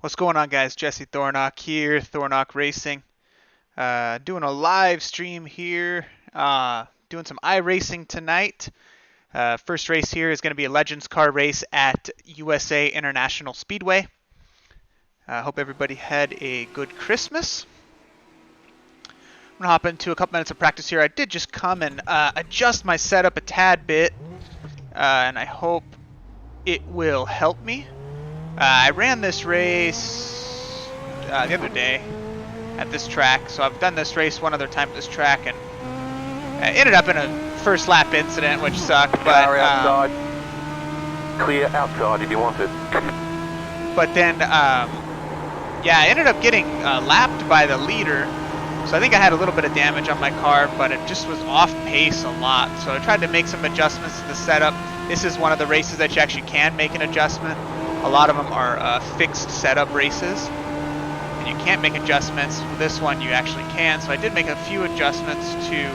What's going on, guys? Jesse Thornock here, Thornock Racing. Doing a live stream here, doing some iRacing tonight. First race here is going to be a Legends car race at USA International Speedway. Hope everybody had a good Christmas. I'm going to hop into a couple minutes of practice here. I did just come and adjust my setup a tad bit, and I hope it will help me. I ran this race the other day at this track, so I've done this race one other time at this track, and ended up in a first lap incident, which sucked. But outside. Clear outside if you want it. But then, yeah, I ended up getting lapped by the leader, so I think I had a little bit of damage on my car, but it just was off pace a lot. So I tried to make some adjustments to the setup. This is one of the races that you actually can make an adjustment. A lot of them are fixed setup races, and you can't make adjustments. For this one, you actually can. So I did make a few adjustments to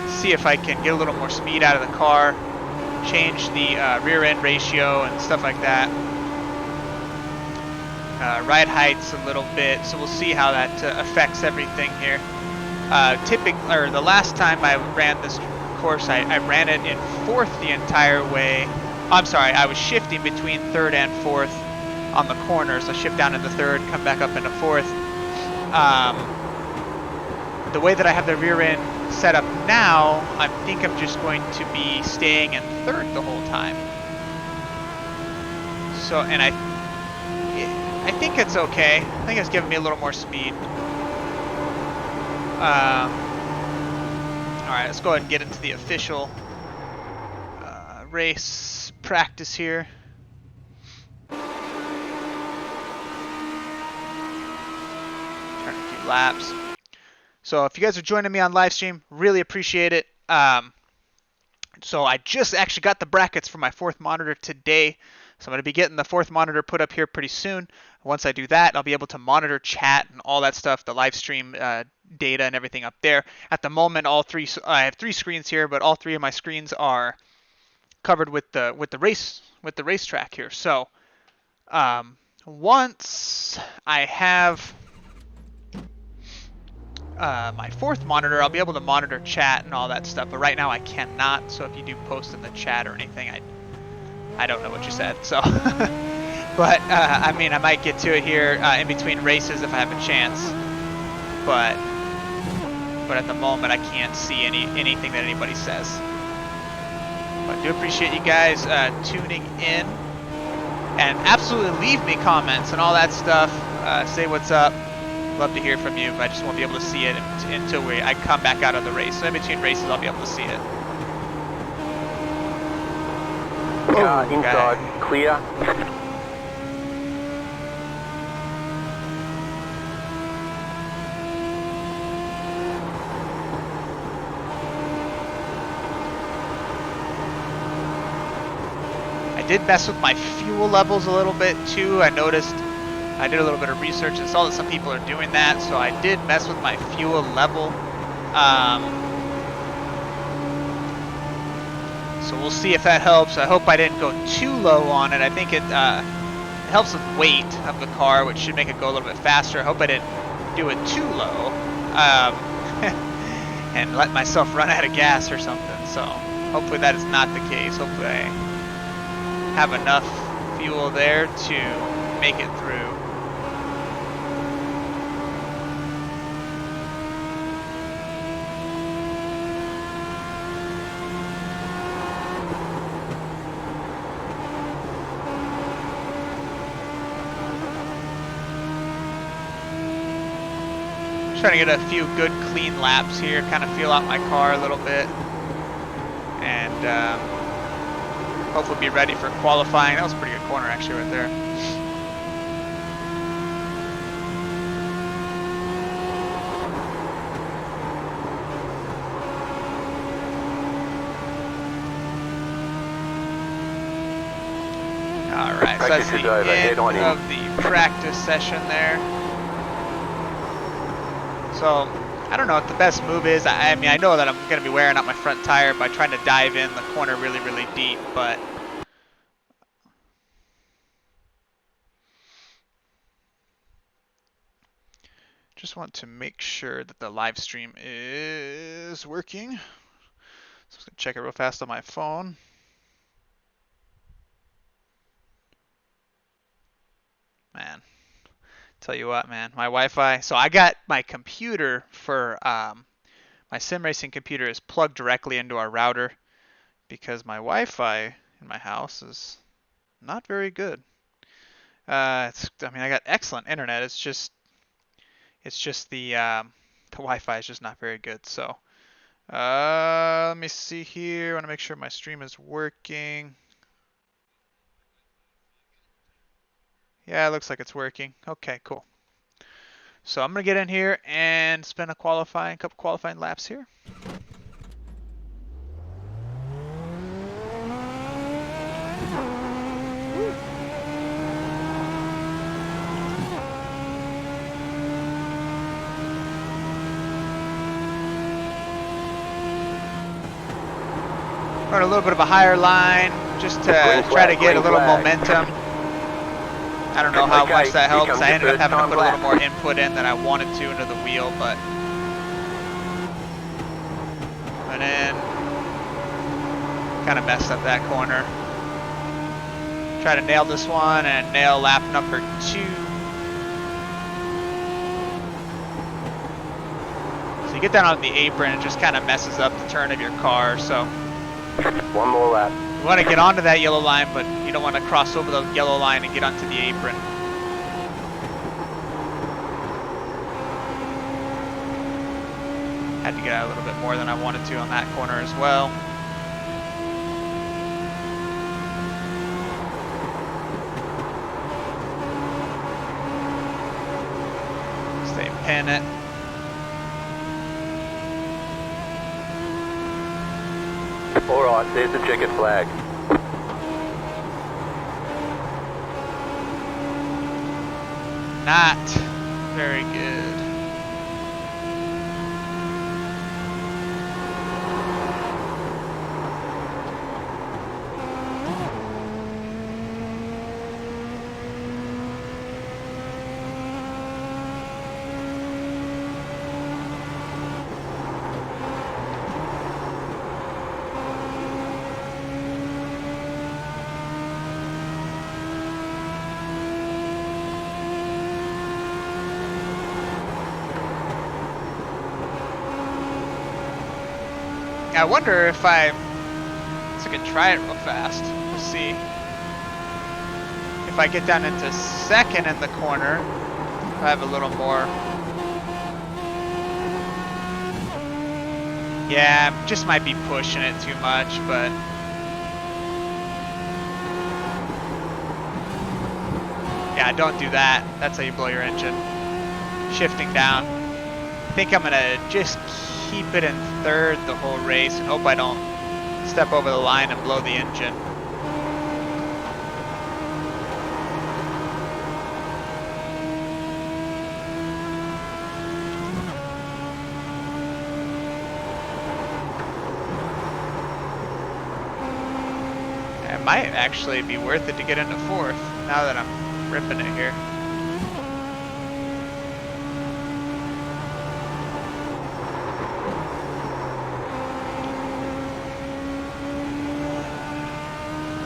see if I can get a little more speed out of the car, change the rear end ratio and stuff like that. Ride heights a little bit, so we'll see how that affects everything here. The last time I ran this course, I ran it in fourth the entire way. I'm sorry, I was shifting between third and fourth on the corners. I shift down into third, come back up into fourth. The way that I have the rear end set up now, I think I'm just going to be staying in third the whole time. So, and I think it's okay. I think it's giving me a little more speed. Alright, let's go ahead and get into the official race practice here. Turn a few laps. So if you guys are joining me on live stream, really appreciate it. So I just actually got the brackets for my fourth monitor today. So I'm going to be getting the fourth monitor put up here pretty soon. Once I do that, I'll be able to monitor chat and all that stuff, the live stream data and everything up there. At the moment, I have three screens here, but all three of my screens are covered with the racetrack here. So once I have my fourth monitor, I'll be able to monitor chat and all that stuff. But right now I cannot. So if you do post in the chat or anything, I don't know what you said. So, but I mean, I might get to it here in between races if I have a chance. But at the moment, I can't see anything that anybody says. But I do appreciate you guys tuning in, and absolutely leave me comments and all that stuff. Say what's up. Love to hear from you, but I just won't be able to see it until I come back out of the race. So in between races, I'll be able to see it. Inside, clear. I did mess with my fuel levels a little bit too. I noticed, I did a little bit of research and saw that some people are doing that, so I did mess with my fuel level. So we'll see if that helps. I hope I didn't go too low on it. I think it helps with weight of the car, which should make it go a little bit faster. I hope I didn't do it too low and let myself run out of gas or something. So hopefully that is not the case. Hopefully I have enough fuel there to make it through. Trying to get a few good clean laps here, kind of feel out my car a little bit, and hopefully be ready for qualifying. That was a pretty good corner actually right there. Alright, so that's the end of the practice session there. So, I don't know what the best move is. I mean, I know that I'm going to be wearing out my front tire by trying to dive in the corner really, really deep, but want to make sure that the live stream is working. So I'm just gonna check it real fast on my phone. Man, tell you what, man, my Wi-Fi. So I got my computer for my sim racing computer is plugged directly into our router because my Wi-Fi in my house is not very good. I mean, I got excellent internet. It's just the Wi-Fi is just not very good. So let me see here. I want to make sure my stream is working. Yeah, it looks like it's working. Okay, cool. So I'm gonna get in here and spend a couple qualifying laps here. Run a little bit of a higher line just to try to get a little momentum. I don't know how much that helps. I ended up having to put a little more input in than I wanted to into the wheel, but went in, kind of messed up that corner. Try to nail this one and nail lap number 2. So you get down on the apron, it just kind of messes up the turn of your car. So one more lap. You want to get onto that yellow line, but you don't want to cross over the yellow line and get onto the apron. Had to get out a little bit more than I wanted to on that corner as well. Stay pin it. Alright, there's the checkered flag. Not very good. I wonder if I could try it real fast. We'll see. If I get down into second in the corner, I have a little more. Yeah, just might be pushing it too much, but yeah, don't do that. That's how you blow your engine. Shifting down. I think I'm gonna just keep it in third the whole race and hope I don't step over the line and blow the engine. It might actually be worth it to get into fourth now that I'm ripping it here.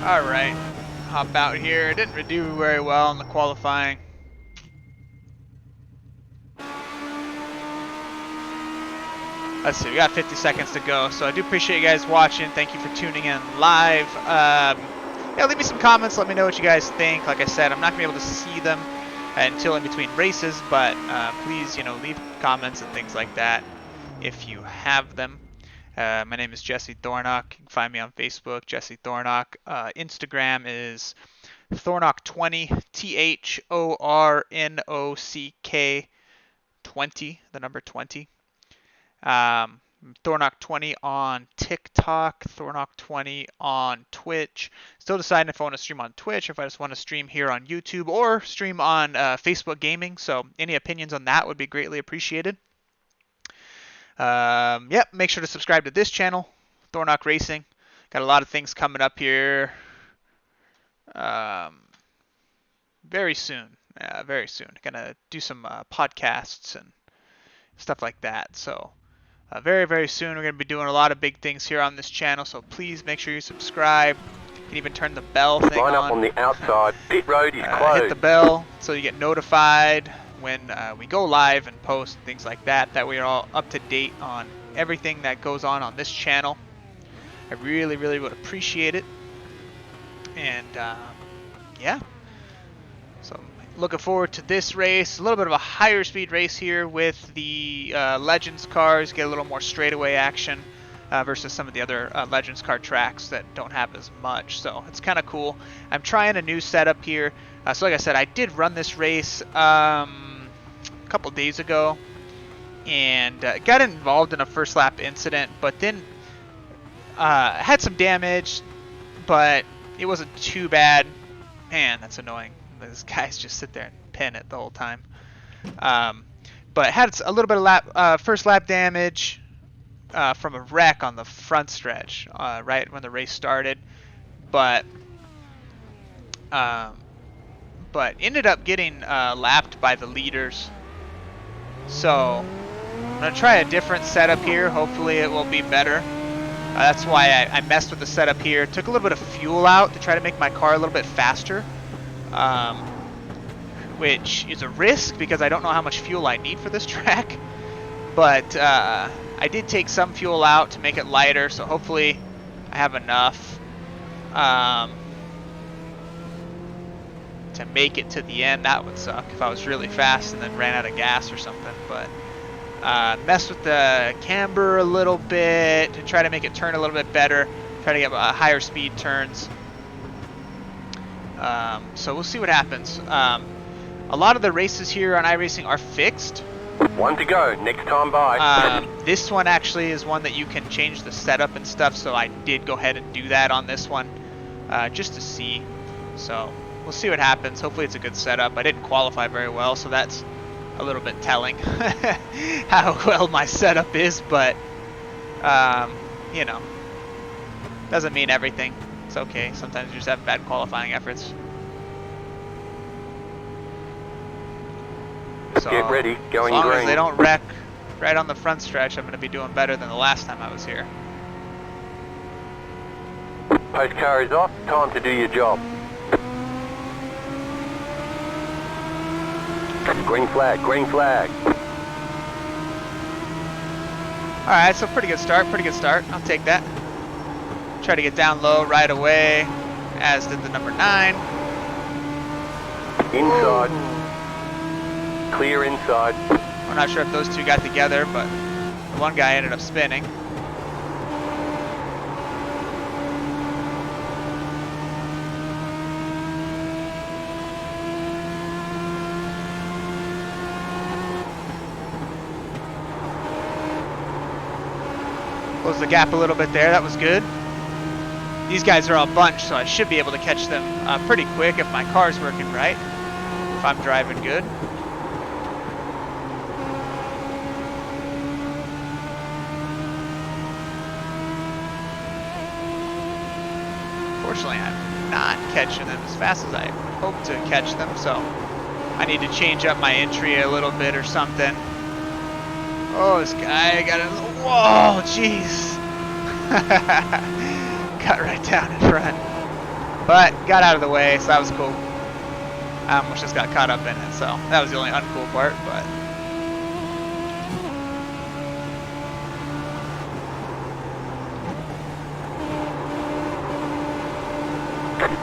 Alright, hop out here. Didn't do very well in the qualifying. Let's see, we got 50 seconds to go, so I do appreciate you guys watching. Thank you for tuning in live. Yeah, leave me some comments. Let me know what you guys think. Like I said, I'm not going to be able to see them until in between races, but please, leave comments and things like that if you have them. My name is Jesse Thornock. You can find me on Facebook, Jesse Thornock. Instagram is Thornock20, Thornock 20, the number 20. Thornock20 on TikTok, Thornock20 on Twitch. Still deciding if I want to stream on Twitch, if I just want to stream here on YouTube, or stream on Facebook Gaming. So any opinions on that would be greatly appreciated. Yep, make sure to subscribe to this channel, Thornock Racing. Got a lot of things coming up here very soon. Very soon. Gonna do some podcasts and stuff like that. So very, very soon we're going to be doing a lot of big things here on this channel, so please make sure you subscribe. You can even turn the bell thing Line up on the outside. Pit road is closed. hit the bell so you get notified when we go live and post things like that. That way you're all up to date on everything that goes on this channel. I really, really would appreciate it. And yeah, so I'm looking forward to this race. A little bit of a higher speed race here with the Legends cars. Get a little more straightaway action versus some of the other Legends car tracks that don't have as much. So it's kind of cool. I'm trying a new setup here. So like I said, I did run this race a couple days ago and got involved in a first lap incident, but then had some damage, but it wasn't too bad. Man, that's annoying. These guys just sit there and pin it the whole time. But had a little bit of first lap damage from a wreck on the front stretch right when the race started. But ended up getting lapped by the leaders. So I'm going to try a different setup here. Hopefully it will be better. That's why I messed with the setup here. Took a little bit of fuel out to try to make my car a little bit faster, which is a risk because I don't know how much fuel I need for this track. But I did take some fuel out to make it lighter, so hopefully I have enough to make it to the end. That would suck if I was really fast and then ran out of gas or something. But messed with the camber a little bit to try to make it turn a little bit better, try to get higher speed turns. So we'll see what happens. A lot of the races here on iRacing are fixed. One to go, next time by. This one actually is one that you can change the setup and stuff, so I did go ahead and do that on this one just to see. So we'll see what happens. Hopefully it's a good setup. I didn't qualify very well, so that's a little bit telling how well my setup is, but you know, doesn't mean everything. It's okay. Sometimes you just have bad qualifying efforts. So, get ready, going as long green. as they don't wreck right on the front stretch, I'm going to be doing better than the last time I was here. Post car is off, time to do your job. Green flag, green flag. Alright, so pretty good start, I'll take that. Try to get down low right away, as did the number 9. Inside. Clear inside. I'm not sure if those two got together, but one guy ended up spinning. Close the gap a little bit there, that was good. These guys are all bunched, so I should be able to catch them pretty quick if my car's working right, if I'm driving good. Unfortunately, I'm not catching them as fast as I hope to catch them, so I need to change up my entry a little bit or something. Oh, this guy got a... Whoa, jeez. Got right down in front. But got out of the way, so that was cool. I almost just got caught up in it, so that was the only uncool part, but...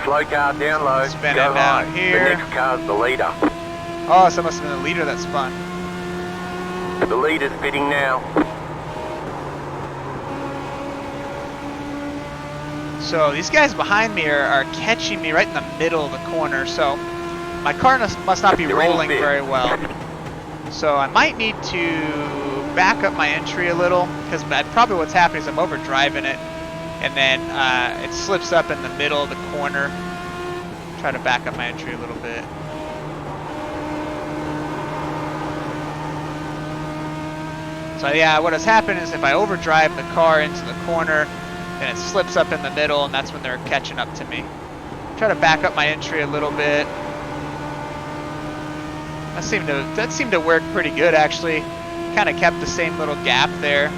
Slow car down low. Spinning go down high. here. The next car's the leader. Oh, so it must have been the leader that spun. The leader's pitting now. So these guys behind me are catching me right in the middle of the corner, so my car must not be rolling very well. So I might need to back up my entry a little, because probably what's happening is I'm overdriving it, and then it slips up in the middle of the corner. Try to back up my entry a little bit. So yeah, what has happened is if I overdrive the car into the corner, then it slips up in the middle, and that's when they're catching up to me. Try to back up my entry a little bit. That seemed to work pretty good, actually. kind of kept the same little gap there.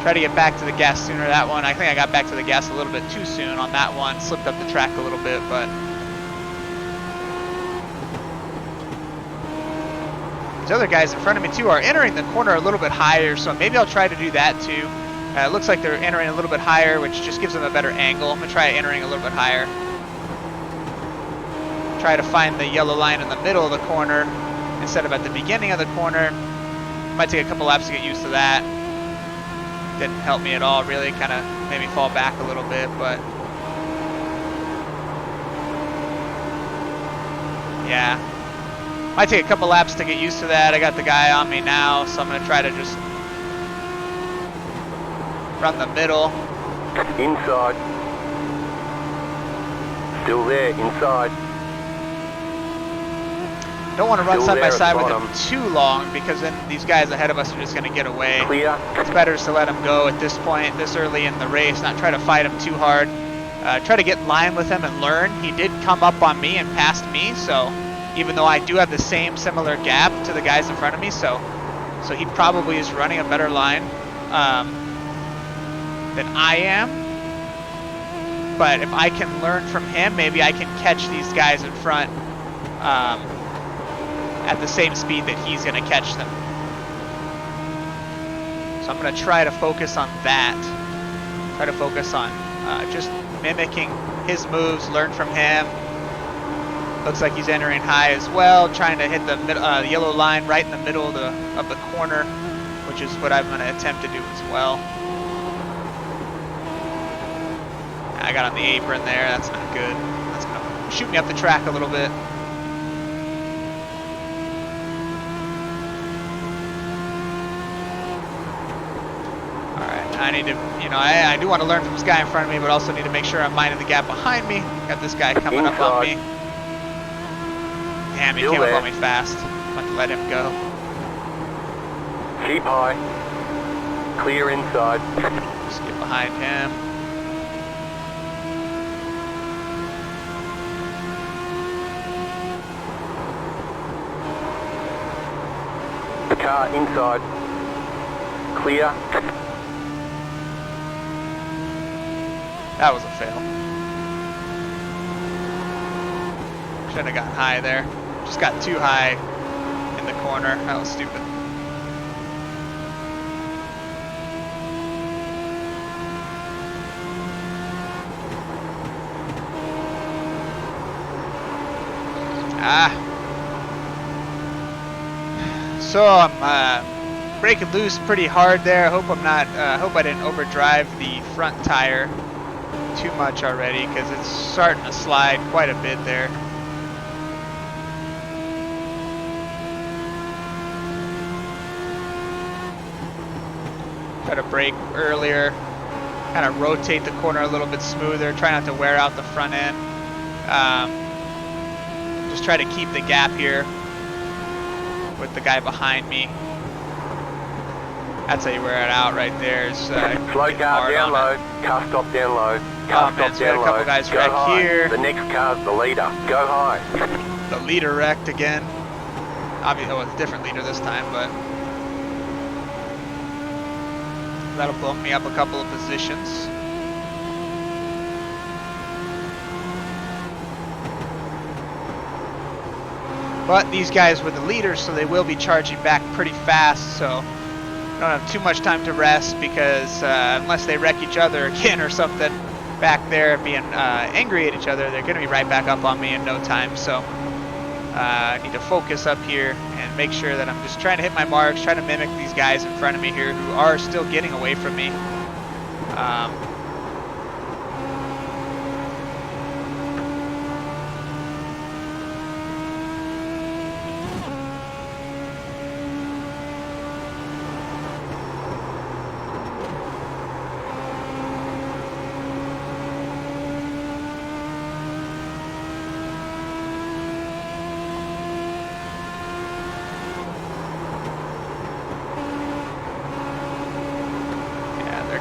Try to get back to the gas sooner. That one, I think I got back to the gas a little bit too soon on that one. Slipped up the track a little bit, but these other guys in front of me too are entering the corner a little bit higher, so maybe I'll try to do that too. It looks like they're entering a little bit higher, which just gives them a better angle. I'm gonna try entering a little bit higher. Try to find the yellow line in the middle of the corner instead of at the beginning of the corner. Might take a couple laps to get used to that. Didn't help me at all, really. Kind of made me fall back a little bit, but yeah. Might take a couple laps to get used to that. I got the guy on me now, so I'm going to try to just run the middle. Inside. Still there, inside. Don't want to run Still side by there side at with bottom. him too long, because then these guys ahead of us are just going to get away. Clear. It's better just to let him go at this point, this early in the race, not try to fight him too hard. Try to get in line with him and learn. He did come up on me and passed me, so even though I do have the similar gap to the guys in front of me, so he probably is running a better line than I am. But if I can learn from him, maybe I can catch these guys in front at the same speed that he's going to catch them. So I'm going to try to focus on that. Try to focus on just mimicking his moves, learn from him. Looks like he's entering high as well, trying to hit the yellow line right in the middle of the corner, which is what I'm going to attempt to do as well. I got on the apron there. That's not good. That's going to shoot me up the track a little bit. I need to, I do want to learn from this guy in front of me, but also need to make sure I'm minding the gap behind me. Got this guy coming up on me. Damn, he came up on me fast. I'm going to let him go. Keep high. Clear inside. Just get behind him. The car inside. Clear. That was a fail. Shouldn't have gotten high there. Just got too high in the corner. That was stupid. So I'm breaking loose pretty hard there. Hope I didn't overdrive the front tire too much already, because it's starting to slide quite a bit there. Try to brake earlier, kind of rotate the corner a little bit smoother, try not to wear out the front end. Just try to keep the gap here with the guy behind me. That's how you wear it out right there. Slow car down low, car stop down low, car stop down low. A couple guys go right high. here. The next car's the leader. Go high. The leader wrecked again. Obviously, it was a different leader this time, but that'll bump me up a couple of positions. But these guys were the leaders, so they will be charging back pretty fast, so I don't have too much time to rest, because unless they wreck each other again or something back there being angry at each other, they're going to be right back up on me in no time. So I need to focus up here and make sure that I'm just trying to hit my marks, trying to mimic these guys in front of me here who are still getting away from me.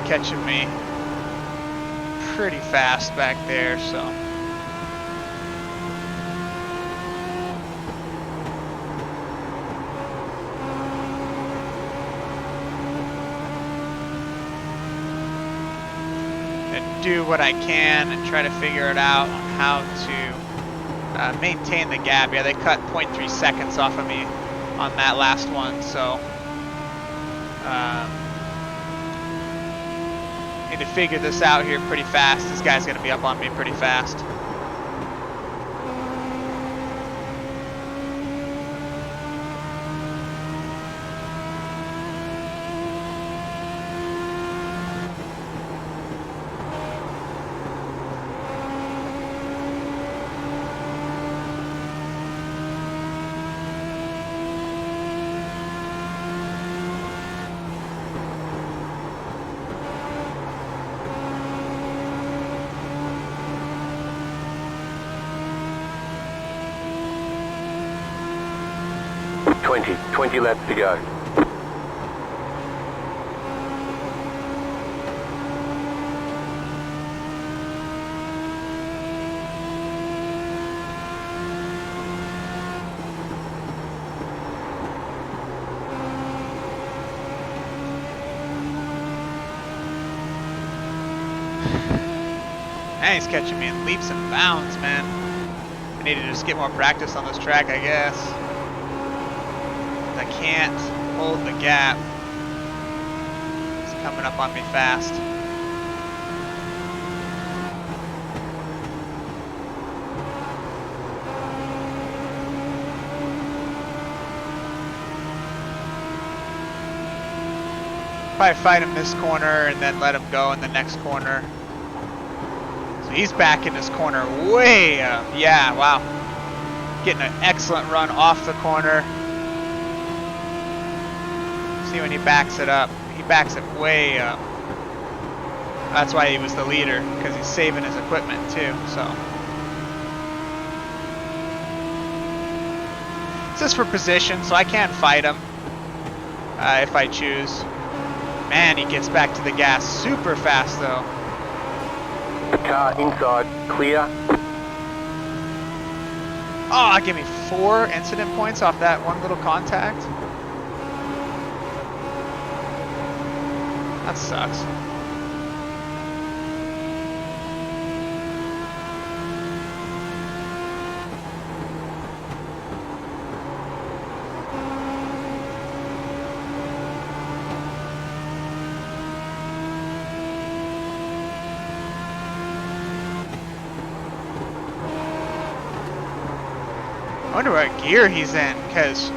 Catching me pretty fast back there, so and do what I can and try to figure it out on how to maintain the gap. Yeah, they cut 0.3 seconds off of me on that last one, so need to figure this out here pretty fast. This guy's gonna be up on me pretty fast. Twenty laps to go. Man, he's catching me in leaps and bounds, man. I need to just get more practice on this track, I guess. I can't hold the gap. It's coming up on me fast. Probably fight him this corner and then let him go in the next corner. So he's back in this corner way up. Yeah, wow. Getting an excellent run off the corner. See when he backs it up. He backs it way up. That's why he was the leader, because he's saving his equipment too, so. It's just for position, so I can fight him if I choose. Man, he gets back to the gas super fast though. Car inside, clear. Oh, give me 4 incident points off that one little contact. That sucks. I wonder what gear he's in, because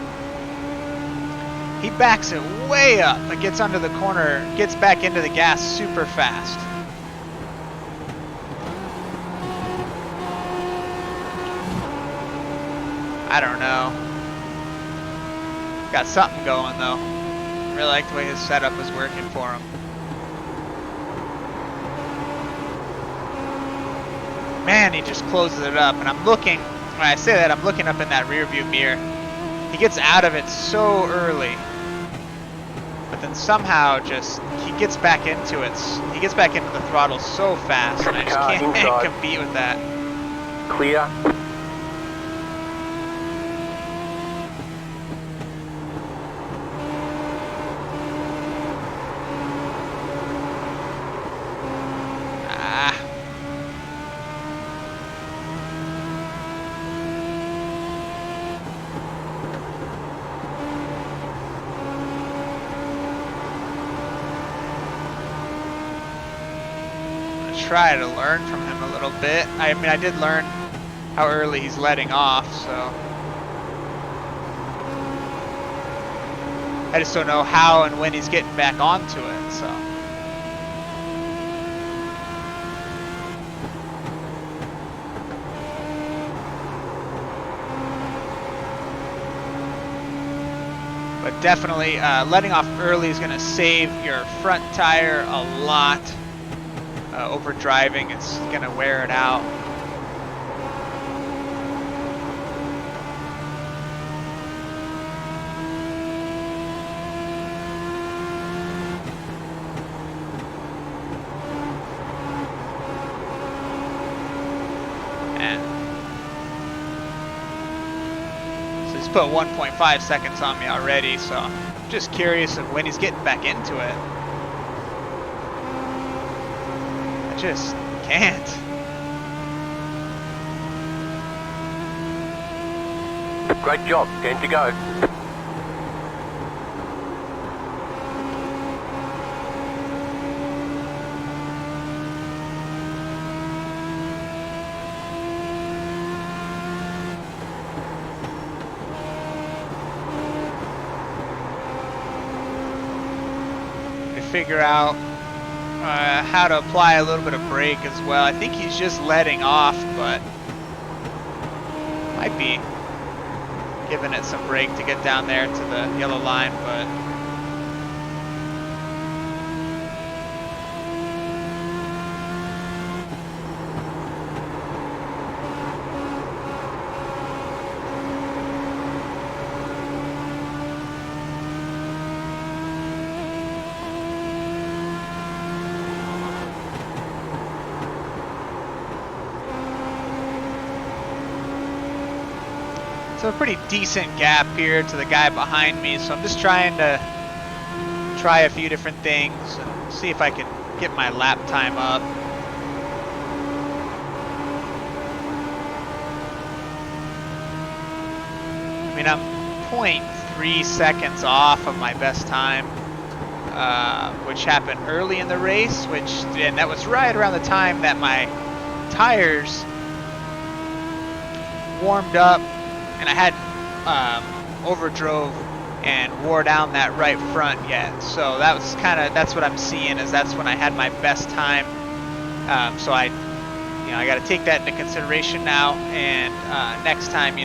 he backs it way up, but gets under the corner, gets back into the gas super fast. I don't know. Got something going though. Really like the way his setup is working for him. Man, he just closes it up, and I'm looking. When I say that, I'm looking up in that rear view mirror. He gets out of it so early, but then somehow just he gets back into it. He gets back into the throttle so fast, and I just can't compete with that. Clear. Try to learn from him a little bit. I mean, I did learn how early he's letting off, so I just don't know how and when he's getting back onto it, so. But definitely letting off early is going to save your front tire a lot. Over driving, it's gonna wear it out. And so he's put 1.5 seconds on me already, so I'm just curious of when he's getting back into it. just can't. Great job. 10 to go. Figure out how to apply a little bit of brake as well. I think he's just letting off, but might be giving it some brake to get down there to the yellow line, but so a pretty decent gap here to the guy behind me, so I'm just trying to try a few different things and see if I can get my lap time up. I mean, I'm 0.3 seconds off of my best time, which happened early in the race, and that was right around the time that my tires warmed up and I hadn't overdrove and wore down that right front yet. So that was that's what I'm seeing, is that's when I had my best time. So I got to take that into consideration now, and next time,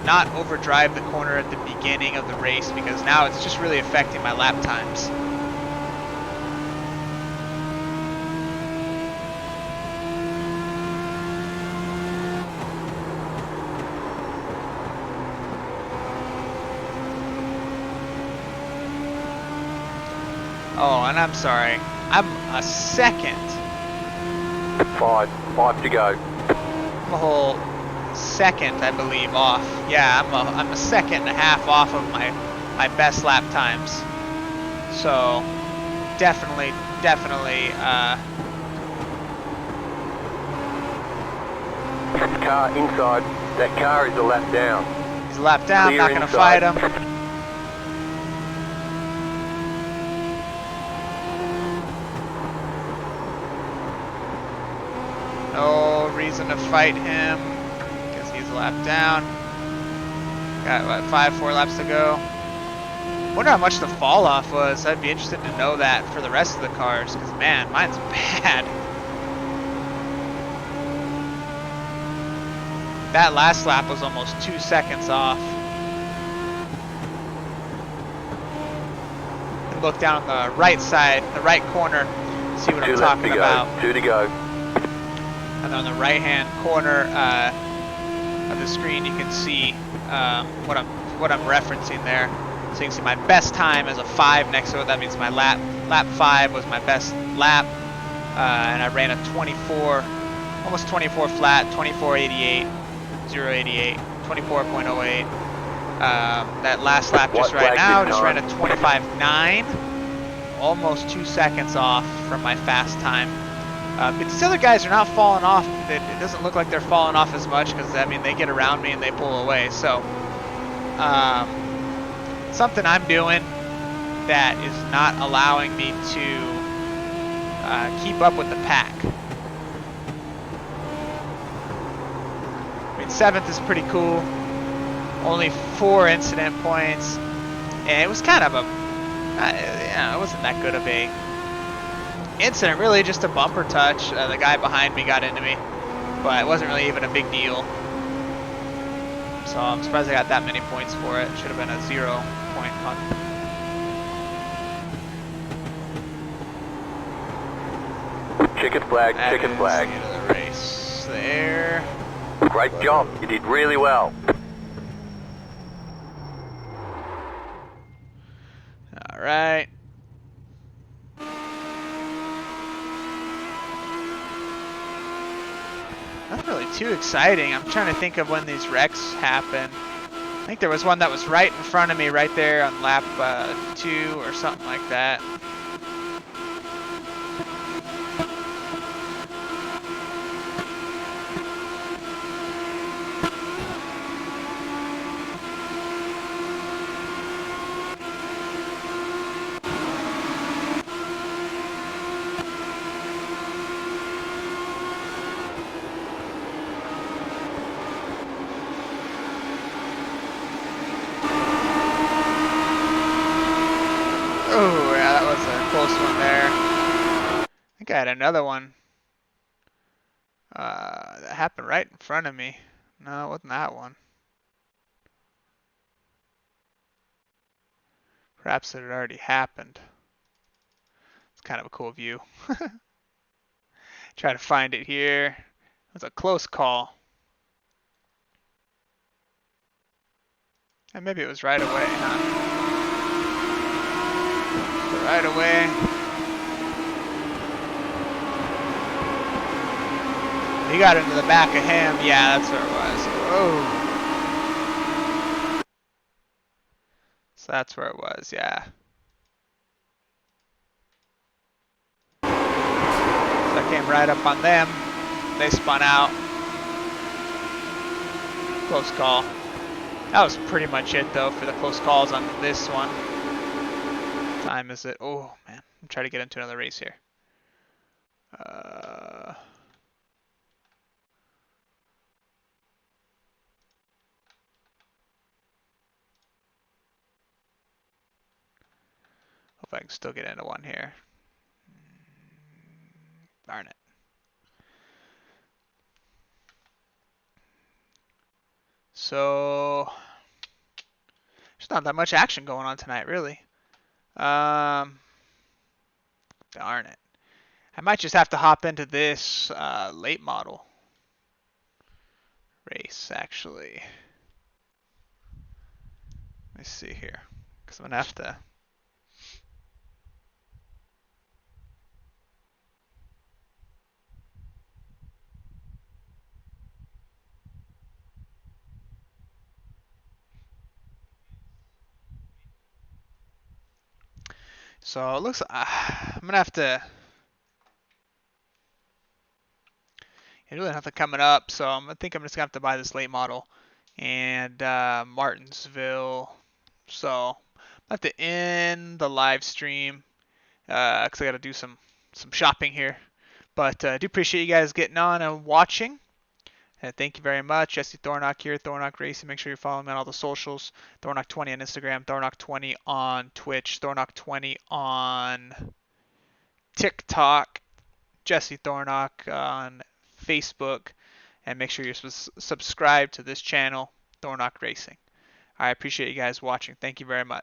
not overdrive the corner at the beginning of the race, because now it's just really affecting my lap times. Oh, and I'm sorry. I'm a second. 5 to go. I'm a whole second, I believe, off. Yeah, I'm a second and a half off of my best lap times. So definitely. Car inside. That car is a lap down. He's a lap down. Clear Not gonna inside. fight him. No reason to fight him, because he's a lap down. Got, what, 4 laps to go. Wonder how much the fall off was. I'd be interested to know that for the rest of the cars, because man, mine's bad. That last lap was almost 2 seconds off. And look down on the right side, the right corner, see what I'm talking about. 2 to go. And on the right-hand corner of the screen, you can see what I'm referencing there. So you can see my best time as a 5 next to it. That means my lap 5 was my best lap, and I ran a 24, almost 24 flat, 24.88, 0.88, 24.08. That last lap just right now just ran a 25.9, almost 2 seconds off from my fast time. But these other guys are not falling off. It doesn't look like they're falling off as much, because I mean they get around me and they pull away. So something I'm doing that is not allowing me to keep up with the pack. I mean, 7th is pretty cool. Only 4 incident points, and it was kind of it wasn't that good of a incident, really, just a bumper touch. The guy behind me got into me, but it wasn't really even a big deal. So I'm surprised I got that many points for it. Should have been a 0-point punt. Checkered flag, checkered flag. End of the race there. Great job. You did really well. All right. Nothing really too exciting. I'm trying to think of when these wrecks happen. I think there was one that was right in front of me right there on lap 2 or something like that. was a close one there. I think I had another one that happened right in front of me. No, it wasn't that one. Perhaps it had already happened. It's kind of a cool view. Try to find it here. It was a close call. And maybe it was right away, huh? Right away. He got into the back of him. Yeah, that's where it was. Oh. So that's where it was, yeah. So I came right up on them. They spun out. Close call. That was pretty much it, though, for the close calls on this one. What time is it? Oh, man. I'm trying to get into another race here. Hope I can still get into one here. Darn it. So, there's not that much action going on tonight, really. Darn it. I might just have to hop into this late model race, actually. Let me see here, because I'm going to have to... So it looks I'm going to have to... I really have to coming up, so I think I'm just going to have to buy this late model. And Martinsville. So I have to end the live stream because I got to do some shopping here. But I do appreciate you guys getting on and watching. Thank you very much. Jesse Thornock here, Thornock Racing. Make sure you follow me on all the socials. Thornock20 on Instagram, Thornock20 on Twitch, Thornock20 on TikTok, Jesse Thornock on Facebook. And make sure you're subscribed to this channel, Thornock Racing. I appreciate you guys watching. Thank you very much.